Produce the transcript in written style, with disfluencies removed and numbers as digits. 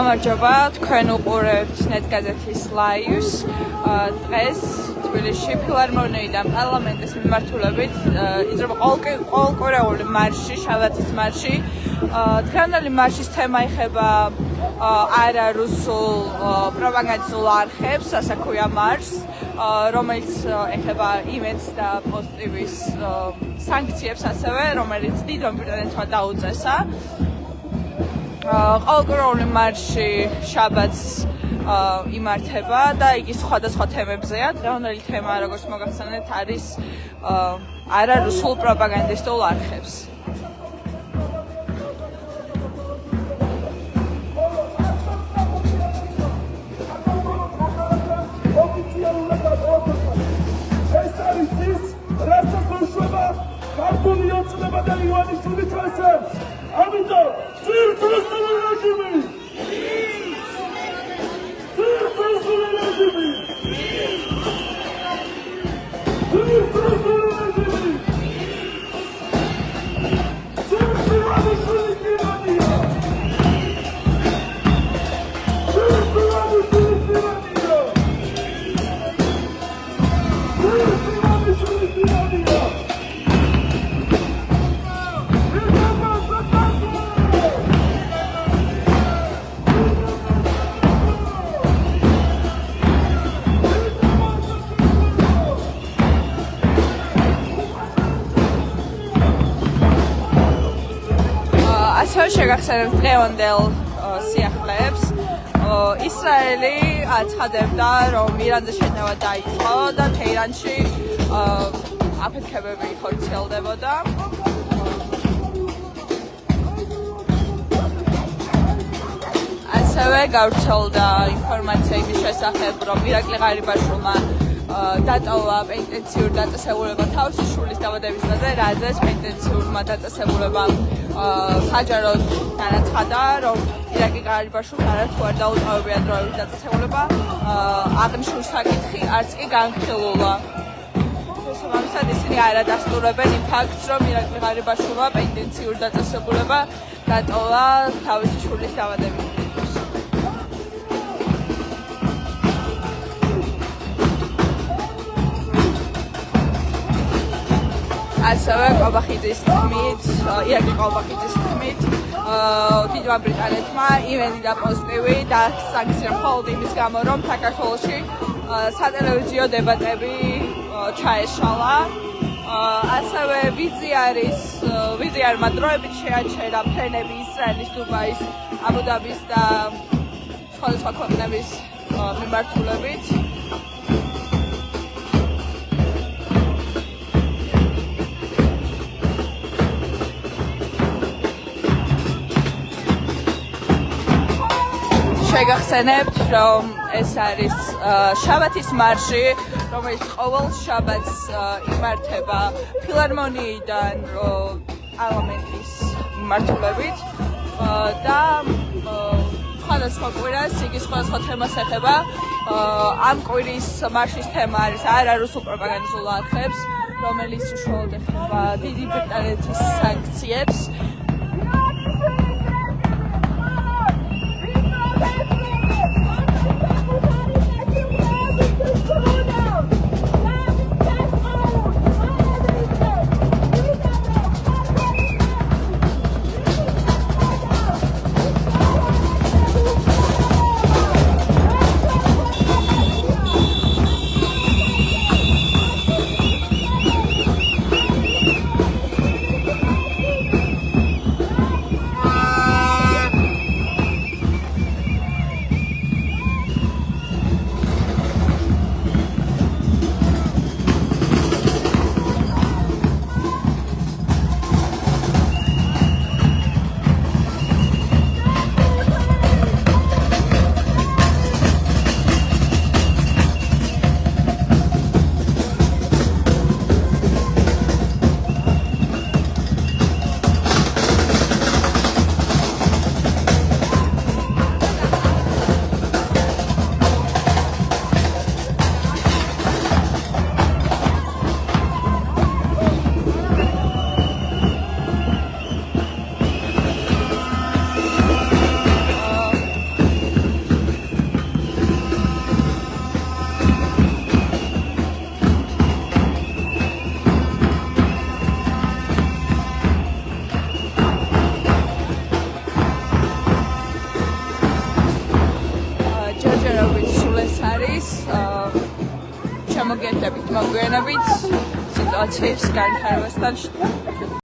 გამარჯობა, თქვენ უყურებთ ნეტგაზეთის ლაივს. დღეს თბილისში ფილარმონიიდან პარლამენტის მიმართულებით იძრება ყოველკვირეული მარში, შაბათის მარში. დღევანდელი მარშის თემა ეხება არარუსულ პროპაგანდისტულ არხებს, ასე ქვია მარშს, რომელიც ეხება იმედს და პოზიტივის სანქციებს ასევე, რომელიც დიდ ბრიტანეთმა დაუწესა. ყოველკვირეული მარში შაბათს იმართება და იგი სხვადასხვა თემებზეა. დღევანდელი თემა, როგორც მოგახსენეთ, არის არარუსულ პროპაგანდისტულ არხებს. შეგახსენებთ დღევანდელ სიახლეებს. ისრაელი აცხადებდა, რომ ირანზე შეტევა დაიწყო და თეირანში აფეთქებები ხორციელდებოდა. ასევე გავრცელდა ინფორმაცია იმის შესახებ, რომ ირაკლი ღარიბაშვილმა დატოვა პენტენციურ დაწესებულება თავისი შვილის დაბადებისაზე, რაზეც პენტენციურმა დაწესებულებამ საჯაროდ განაცხადა, რომ ირაკლი ღარიბაშვილს არათუ არ დაუტოვებია დროებით დაწესებულება, აღნიშნული საკითხი არც კი განხილულა. შესაბამისად, ისინი არ ადასტურებენ იმ ფაქტს, რომ ირაკლი ღარიბაშვილმა პენტენციურ დაწესებულება დატოვა თავისი შვილის დაბადებისათვის. ასევე ყაბახიძის თქმით, ირაკლი ყაბახიძის თქმით, დიდმა ბრიტანეთმა იმედი და პოზიტივი და სანქცია მხოლოდ იმის გამო, რომ საქართველოში სატელევიზიო დებატები ჩაეშალა. ასევე ვიზიარმა დროებით შეაჩერა ფრენები ისრაელის, დუბაის, აბუ-დაბის და სხვადასხვა ქვეყნების მიმართულებით. შეგახსენებთ, რომ ეს არის შაბათის მარში, რომელიც ყოველ შაბათს იმართება ფილარმონიიდან პარლამენტის მიმართულებით და სხვადასხვა კვირას იგი სხვადასხვა თემას ეხება. ამ კვირის მარშის თემა არის არარუსულ პროპაგანდისტულ არხებს, რომელიც უშუალოდ ეხება დიდი ბრიტანეთის სანქციებს. მოგვიანებით სიტუაციის განვითარებასთან